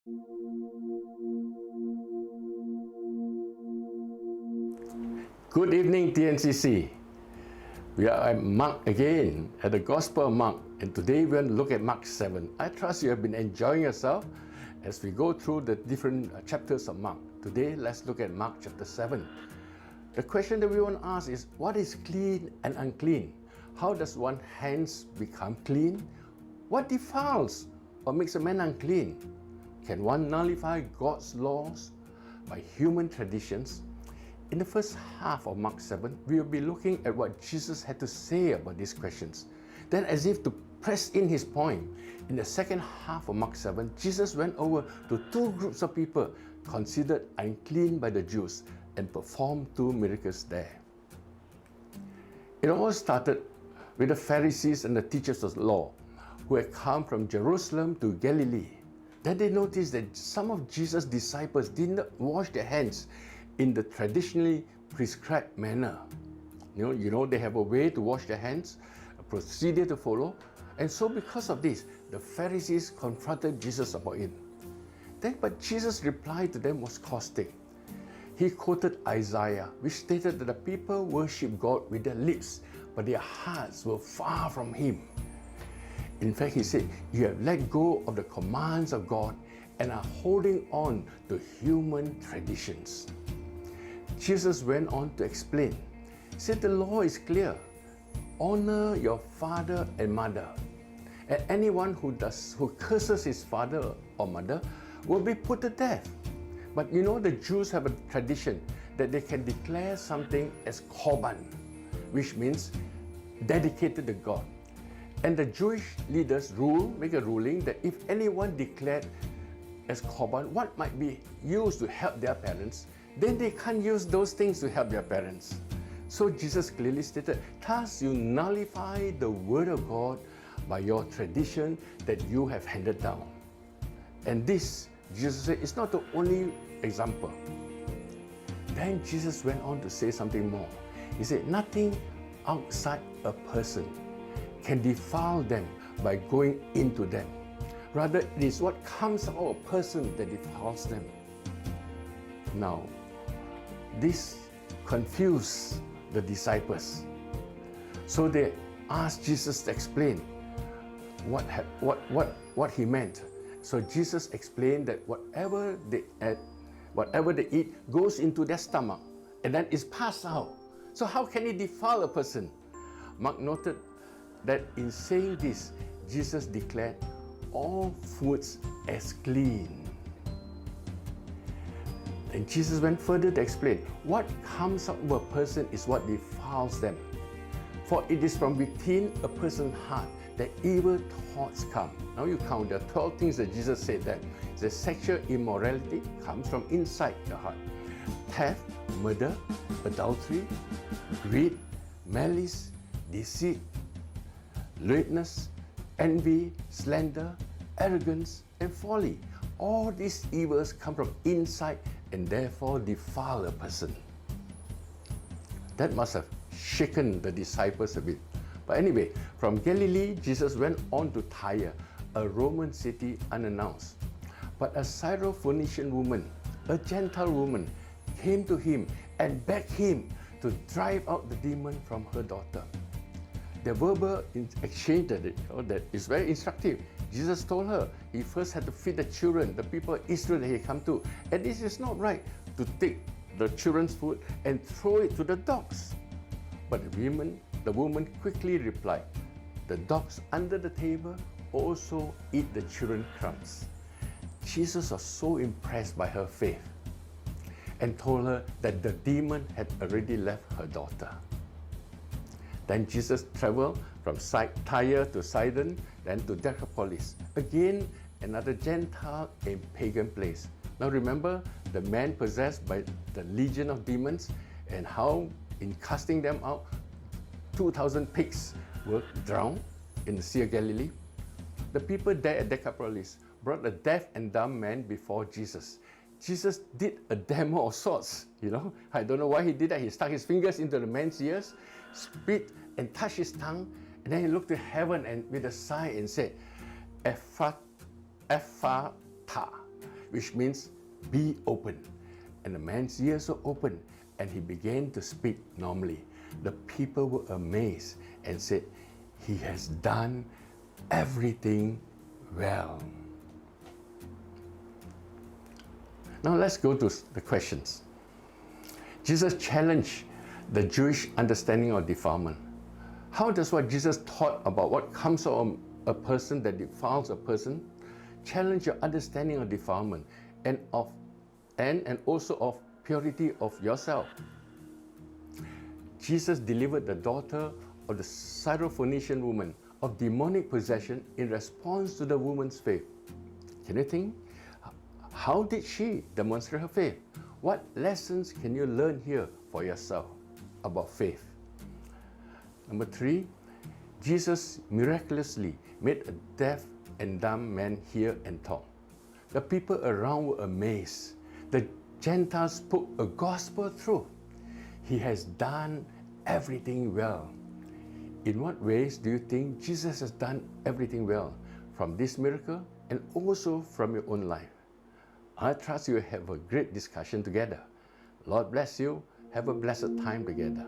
Good evening, tNCC. We are at Mark again, at the Gospel of Mark, and today we're going to look at Mark 7. I trust you have been enjoying yourself as we go through the different chapters of Mark. Today, let's look at Mark chapter 7. The question that we want to ask is, what is clean and unclean? How does one's hands become clean? What defiles or makes a man unclean? Can one nullify God's laws by human traditions? In the first half of Mark 7, we will be looking at what Jesus had to say about these questions. Then, as if to press in his point, in the second half of Mark 7, Jesus went over to two groups of people considered unclean by the Jews and performed two miracles there. It all started with the Pharisees and the teachers of the law who had come from Jerusalem to Galilee. Then they noticed that some of Jesus' disciples did not wash their hands in the traditionally prescribed manner. You know, they have a way to wash their hands, a procedure to follow. And so because of this, the Pharisees confronted Jesus about it. But Jesus' reply to them was caustic. He quoted Isaiah, which stated that the people worship God with their lips, but their hearts were far from Him. In fact, he said, you have let go of the commands of God and are holding on to human traditions. Jesus went on to explain. He said the law is clear. Honor your father and mother. And anyone who curses his father or mother will be put to death. But you know, the Jews have a tradition that they can declare something as Corban, which means dedicated to God. And the Jewish leaders make a ruling that if anyone declared as Corban what might be used to help their parents, then they can't use those things to help their parents. So Jesus clearly stated, thus you nullify the word of God by your tradition that you have handed down. And this, Jesus said, is not the only example. Then Jesus went on to say something more. He said, nothing outside a person can defile them by going into them. Rather, it is what comes out of a person that defiles them. Now, this confused the disciples. So they asked Jesus to explain what he meant. So Jesus explained that whatever they eat goes into their stomach and then is passed out. So how can it defile a person? Mark noted that in saying this, Jesus declared all foods as clean. And Jesus went further to explain, what comes out of a person is what defiles them. For it is from within a person's heart that evil thoughts come. Now you count, there are 12 things that Jesus said that. The sexual immorality comes from inside your heart. Theft, murder, adultery, greed, malice, deceit, lewdness, envy, slander, arrogance, and folly. All these evils come from inside and therefore defile a person. That must have shaken the disciples a bit. But anyway, from Galilee, Jesus went on to Tyre, a Roman city unannounced. But a Syrophoenician woman, a Gentile woman, came to him and begged him to drive out the demon from her daughter. The verbal exchange that is very instructive. Jesus told her he first had to feed the children, the people of Israel that he come to. And this is not right to take the children's food and throw it to the dogs. But the woman quickly replied, the dogs under the table also eat the children's crumbs. Jesus was so impressed by her faith and told her that the demon had already left her daughter. Then Jesus traveled from Tyre to Sidon, then to Decapolis, again another Gentile and pagan place. Now remember the man possessed by the legion of demons and how in casting them out, 2,000 pigs were drowned in the Sea of Galilee. The people there at Decapolis brought a deaf and dumb man before Jesus. Jesus did a demo of sorts, I don't know why he did that. He stuck his fingers into the man's ears, spit and touched his tongue, and then he looked to heaven and with a sigh and said, Ephphatha, which means be open. And the man's ears were open, and he began to speak normally. The people were amazed and said, he has done everything well. Now let's go to the questions. Jesus challenged the Jewish understanding of defilement. How does what Jesus taught about what comes from a person that defiles a person challenge your understanding of defilement and also of purity of yourself? Jesus delivered the daughter of the Syrophoenician woman of demonic possession in response to the woman's faith. Can you think? How did she demonstrate her faith? What lessons can you learn here for yourself about faith? Number 3, Jesus miraculously made a deaf and dumb man hear and talk. The people around were amazed. The Gentiles spoke a gospel truth. He has done everything well. In what ways do you think Jesus has done everything well from this miracle and also from your own life? I trust you have a great discussion together. Lord bless you. Have a blessed time together.